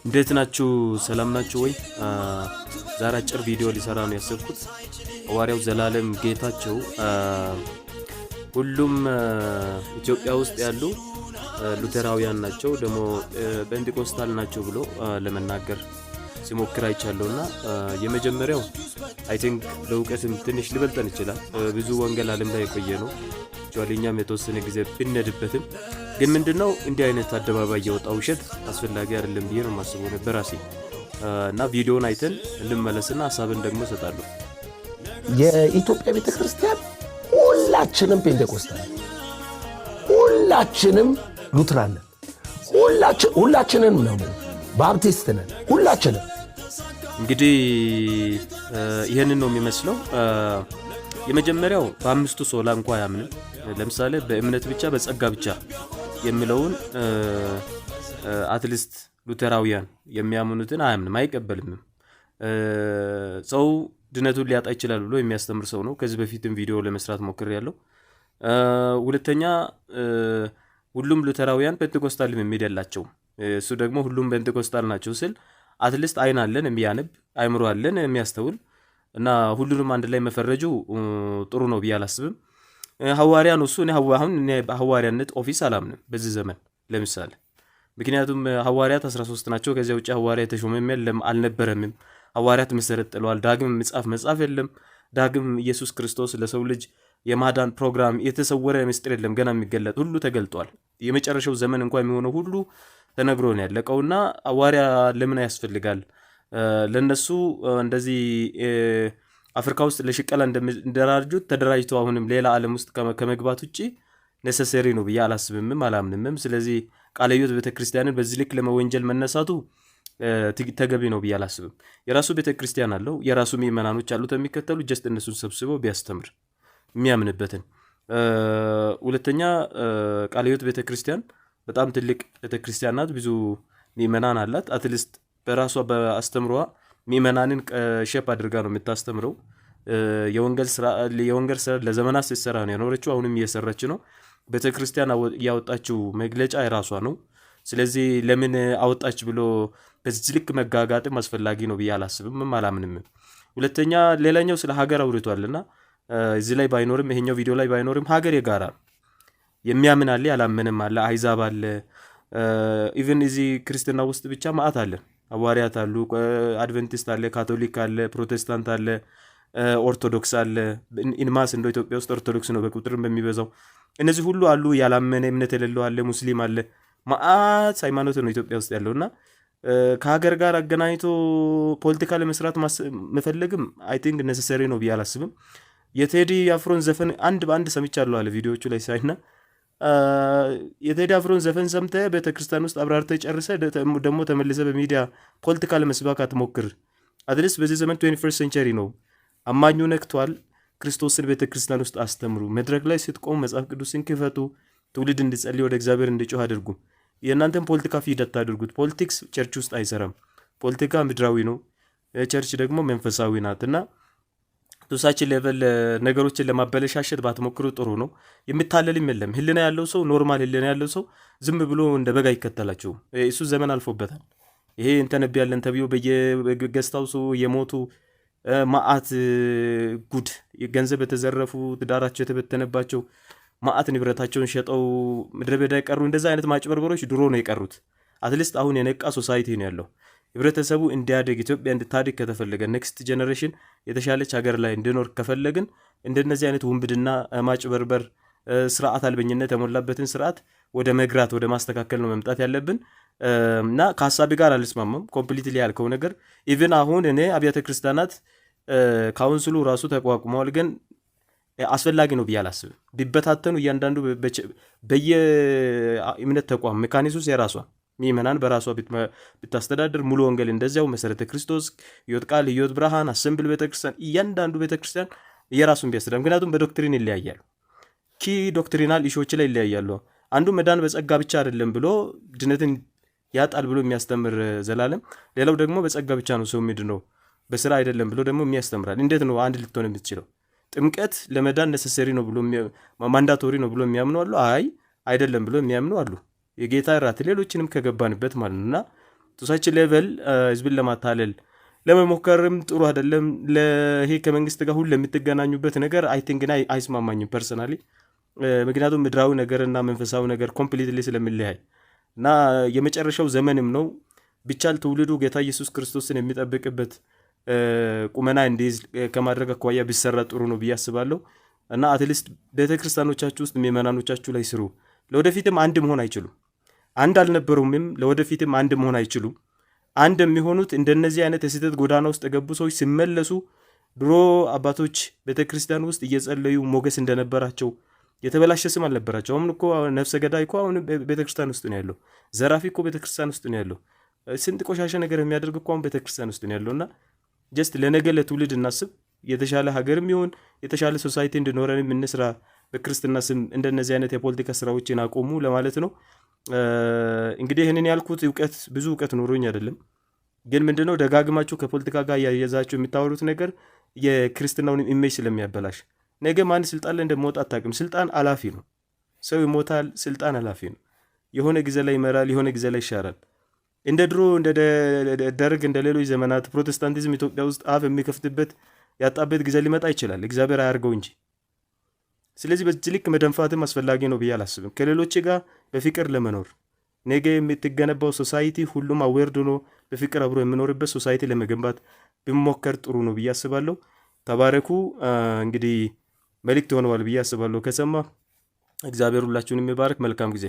እንዴት ናችሁ? ሰላም ናችሁ ወይ? ዛሬ አጭር ቪዲዮ ሊሰራ ነው ያሰብኩት። ሐዋርያው ዘላለም ጌታቸው ሁሉም ኢትዮጵያ ውስጥ ያሉ ሉተራውያን ናቸው ደግሞ ጴንጤቆስታል ናቸው ብሎ ለመናገር ሲሞክር አይቻለውና የመጀመሪያው አይ ቲንክ ለውቀትም ትንሽ ሊበልጠን ይችላል። ብዙ ወንጌል ዓለም ላይ የቆየ ነው። ጆሊኛም የተወሰነ ጊዜ ብንነድበትም ግን ምንድነው እንዲህ አይነት አደባባይ የወጣው ውሸት አስፈላጊ አይደለም ብዬ ነው ማስበው ነበር ራሴ እና ቪዲዮውን አይተን ልመለስና ሐሳብን ደግሞ ሰጣለሁ። የኢትዮጵያ ቤተክርስቲያን ሁላችንም ጴንጤቆስታል፣ ሁላችንም ሉትራን፣ ሁላችንም ነው ባፕቲስት ነን። ሁላችንም እንግዲህ ይሄንን ነው የሚመስለው። የመጀመሪያው በአምስቱ ሶላ እንኳን ያምንም። ለምሳሌ በእምነት ብቻ በጸጋ ብቻ የሚለውን አትሊስት ሉተራውያን የሚያምኑትን አያምንም፣ አይቀበልም። ሰው ድነቱን ሊያጣ ይችላል ብሎ የሚያስተምር ሰው ነው። ከዚህ በፊትም ቪዲዮ ለመስራት ሞክሬያለሁ። ሁለተኛ ሁሉም ሉተራውያን ጴንጤቆስታል የሚሄድ ያላቸው እሱ ደግሞ ሁሉም ጴንጤቆስታል ናቸው ስል አትሊስት አይን አለን የሚያነብ፣ አይምሮ አለን የሚያስተውል እና ሁሉንም አንድ ላይ መፈረጁ ጥሩ ነው ብዬ አላስብም። ሐዋርያ ነው እሱ። አሁን በሐዋርያነት ኦፊስ አላምንም በዚህ ዘመን ለምሳሌ። ምክንያቱም ሐዋርያት 13 ናቸው። ከዚያ ውጪ ሐዋርያ የተሾመም የለም አልነበረም። ሐዋርያት መሰረት ጥለዋል። ዳግም መጽሐፍ የለም። ዳግም ኢየሱስ ክርስቶስ ለሰው ልጅ የማዳን ፕሮግራም የተሰወረ ምስጢር የለም፣ ገና የሚገለጥ ሁሉ ተገልጧል። የመጨረሻው ዘመን እንኳን የሚሆነው ሁሉ ተነግሮ ነው ያለቀውና ሐዋርያ ለምን ያስፈልጋል? ለነሱ እንደዚህ አፍሪካ ውስጥ ለሽቀላ እንደራጁት ተደራጅተው አሁንም ሌላ ዓለም ውስጥ ከመግባት ውጪ ኔሰሰሪ ነው ብዬ አላስብምም አላምንምም። ስለዚህ ቃለ ሕይወት ቤተክርስቲያንን በዚህ ልክ ለመወንጀል መነሳቱ ተገቢ ነው ብዬ አላስብም። የራሱ ቤተክርስቲያን አለው፣ የራሱ ምእመናኖች አሉት የሚከተሉ ጀስት እነሱን ሰብስበው ቢያስተምር የሚያምንበትን። ሁለተኛ ቃለ ሕይወት ቤተክርስቲያን በጣም ትልቅ ቤተክርስቲያን ናት፣ ብዙ ምእመናን አላት። አትሊስት በራሷ በአስተምሯ ምእመናንን ሼፕ አድርጋ ነው የምታስተምረው። የወንጌል ስራ ለዘመናት ስትሰራ ነው የኖረችው፣ አሁንም እየሰራች ነው። ቤተክርስቲያን ያወጣችው መግለጫ የራሷ ነው። ስለዚህ ለምን አወጣች ብሎ በዚህ ልክ መጋጋጥም አስፈላጊ ነው ብዬ አላስብም አላምንም። ሁለተኛ ሌላኛው ስለ ሀገር አውርቷልና እዚህ ላይ ባይኖርም ይሄኛው ቪዲዮ ላይ ባይኖርም ሀገር የጋራ የሚያምን አለ፣ ያላመነም አለ፣ አሕዛብ አለ። ኢቭን እዚህ ክርስትና ውስጥ ብቻ ማአት አለ። ሐዋርያት አሉ፣ አድቨንቲስት አለ፣ ካቶሊክ አለ፣ ፕሮቴስታንት አለ፣ ኦርቶዶክስ አለ። ኢንማስ እንደ ኢትዮጵያ ውስጥ ኦርቶዶክስ ነው በቁጥርም በሚበዛው። እነዚህ ሁሉ አሉ። ያላመነ እምነት የሌለው አለ፣ ሙስሊም አለ። ማአት ሃይማኖት ነው ኢትዮጵያ ውስጥ ያለውና ከሀገር ጋር አገናኝቶ ፖለቲካ ለመስራት መፈለግም አይ ቲንክ ኔሰሰሪ ነው ብዬ አላስብም። የቴዲ አፍሮን ዘፈን አንድ በአንድ ሰምቻለሁ አለ ቪዲዮቹ ላይ ሳይና የቴዲ አፍሮን ዘፈን ሰምተህ ቤተክርስቲያን ውስጥ አብራርተህ ጨርሰህ ደግሞ ተመልሰህ በሚዲያ ፖለቲካ ለመስባክ አትሞክር። አትሊስት በዚህ ዘመን 21 ሴንቸሪ ነው። አማኙ ነክቷል። ክርስቶስን ቤተክርስቲያን ውስጥ አስተምሩ። መድረክ ላይ ስትቆም መጽሐፍ ቅዱስን ክፈቱ። ትውልድ እንዲጸልይ ወደ እግዚአብሔር እንዲጮህ አድርጉ። የእናንተን ፖለቲካ ፊድ አታድርጉት። ፖለቲክስ ቸርች ውስጥ አይሰራም። ፖለቲካ ምድራዊ ነው፣ ቸርች ደግሞ መንፈሳዊ ናትና ቱሳችን ሌቨል ነገሮችን ለማበለሻሸት ባትሞክሩ ጥሩ ነው። የሚታለልም የለም። ህልና ያለው ሰው ኖርማል ህልና ያለው ሰው ዝም ብሎ እንደ በጋ ይከተላችሁ። እሱ ዘመን አልፎበታል። ይሄ እንተነብያለን ተብዮ በየገስታው ሰው የሞቱ ማአት ጉድ ገንዘብ የተዘረፉ ትዳራቸው የተበተነባቸው ማአት ንብረታቸውን ሸጠው ምድረ በዳ የቀሩ እንደዛ አይነት ማጭበርበሮች ድሮ ነው የቀሩት። አትሊስት አሁን የነቃ ሶሳይቲ ነው ያለው። ህብረተሰቡ እንዲያድግ ኢትዮጵያ እንድታድግ ከተፈለገ ኔክስት ጀነሬሽን የተሻለች ሀገር ላይ እንዲኖር ከፈለግን እንደነዚህ አይነት ውንብድና፣ ማጭበርበር፣ ስርዓት አልበኝነት የሞላበትን ስርዓት ወደ መግራት ወደ ማስተካከል ነው መምጣት ያለብን እና ከሀሳቢ ጋር አልስማማም ኮምፕሊትሊ ያልከው ነገር። ኢቭን አሁን እኔ አብያተ ክርስቲያናት ካውንስሉ ራሱ ተቋቁመዋል፣ ግን አስፈላጊ ነው ብዬ አላስብም። ቢበታተኑ እያንዳንዱ በየእምነት ተቋም ሜካኒሱስ የራሷ ምእመናን በራሷ ብታስተዳድር፣ ሙሉ ወንጌል እንደዚያው፣ መሰረተ ክርስቶስ፣ ሕይወት ቃል፣ ሕይወት ብርሃን፣ አሰምብል ቤተክርስቲያን፣ እያንዳንዱ ቤተክርስቲያን የራሱን ቢያስተዳድር። ምክንያቱም በዶክትሪን ይለያያሉ። ኪ ዶክትሪናል ኢሹዎች ላይ ይለያያሉ። አንዱ መዳን በጸጋ ብቻ አይደለም ብሎ ድነትን ያጣል ብሎ የሚያስተምር ዘላለም፣ ሌላው ደግሞ በጸጋ ብቻ ነው ሰው የሚድነው በስራ አይደለም ብሎ ደግሞ የሚያስተምራል። እንዴት ነው አንድ ልትሆን የምትችለው? ጥምቀት ለመዳን ነሰሰሪ ነው ብሎ ማንዳቶሪ ነው ብሎ የሚያምኑ አሉ። አይደለም ብሎ የሚያምኑ አሉ። የጌታ ራት ሌሎችንም ከገባንበት ማለት ነውና ቱሳች ሌቨል ህዝብን ለማታለል ለመሞከርም ጥሩ አይደለም። ለይሄ ከመንግስት ጋር ሁሉ የምትገናኙበት ነገር አይ ቲንክ ግን አይስማማኝም ፐርሰናሊ። ምክንያቱም ምድራዊ ነገር እና መንፈሳዊ ነገር ኮምፕሊትሊ ስለሚለያይ እና የመጨረሻው ዘመንም ነው። ቢቻል ትውልዱ ጌታ ኢየሱስ ክርስቶስን የሚጠብቅበት ቁመና እንዲይዝ ከማድረግ አኳያ ቢሰራ ጥሩ ነው ብዬ አስባለሁ። እና አትሊስት ቤተክርስቲያኖቻችሁ ውስጥ ምእመናኖቻችሁ ላይ ስሩ። ለወደፊትም አንድ መሆን አይችሉም። አንድ አልነበሩምም፣ ለወደፊትም አንድ መሆን አይችሉም። አንድ የሚሆኑት እንደነዚህ አይነት የስህተት ጎዳና ውስጥ የገቡ ሰዎች ሲመለሱ፣ ድሮ አባቶች ቤተክርስቲያን ውስጥ እየጸለዩ ሞገስ እንደነበራቸው የተበላሸ ስም አልነበራቸው። አሁን እኮ ነፍሰ ገዳይ እኮ አሁን ቤተክርስቲያን ውስጥ ነው ያለው። ዘራፊ እኮ ቤተክርስቲያን ውስጥ ነው ያለው። ስንት ቆሻሻ ነገር የሚያደርግ እኮ አሁን ቤተክርስቲያን ውስጥ ነው ያለውና ጀስት ለነገ ለትውልድ እናስብ። የተሻለ ሀገርም ይሁን የተሻለ ሶሳይቲ እንድኖረን እንስራ። በክርስትና ስም እንደነዚህ አይነት የፖለቲካ ስራዎችን አቆሙ ለማለት ነው። እንግዲህ ይህንን ያልኩት ብዙ እውቀት ኖሮኝ አይደለም፣ ግን ምንድነው ደጋግማችሁ ከፖለቲካ ጋር ያያዛችሁ የምታወሩት ነገር የክርስትናውን ኢሜጅ ስለሚያበላሽ ነገ ማን ስልጣን ላይ እንደሚወጣ አታውቅም። ስልጣን አላፊ ነው። ሰው ይሞታል። ስልጣን አላፊ ነው። የሆነ ጊዜ ላይ ይመራል፣ የሆነ ጊዜ ላይ ይሻራል። እንደ ድሮ እንደ ደርግ እንደ ሌሎች ዘመናት ፕሮቴስታንቲዝም ኢትዮጵያ ውስጥ አፍ የሚከፍትበት ያጣበት ጊዜ ሊመጣ ይችላል። እግዚአብሔር አያርገው እንጂ። ስለዚህ በዚህ ልክ መደንፋትም አስፈላጊ ነው ብዬ አላስብም። ከሌሎች ጋር በፍቅር ለመኖር ነገ የምትገነባው ሶሳይቲ ሁሉም አዌርድ ሆኖ በፍቅር አብሮ የሚኖርበት ሶሳይቲ ለመገንባት ቢሞከር ጥሩ ነው ብዬ አስባለሁ። ተባረኩ። እንግዲህ መልእክት ሆነዋል ብዬ አስባለሁ። ከሰማ እግዚአብሔር ሁላችሁንም ይባርክ። መልካም ጊዜ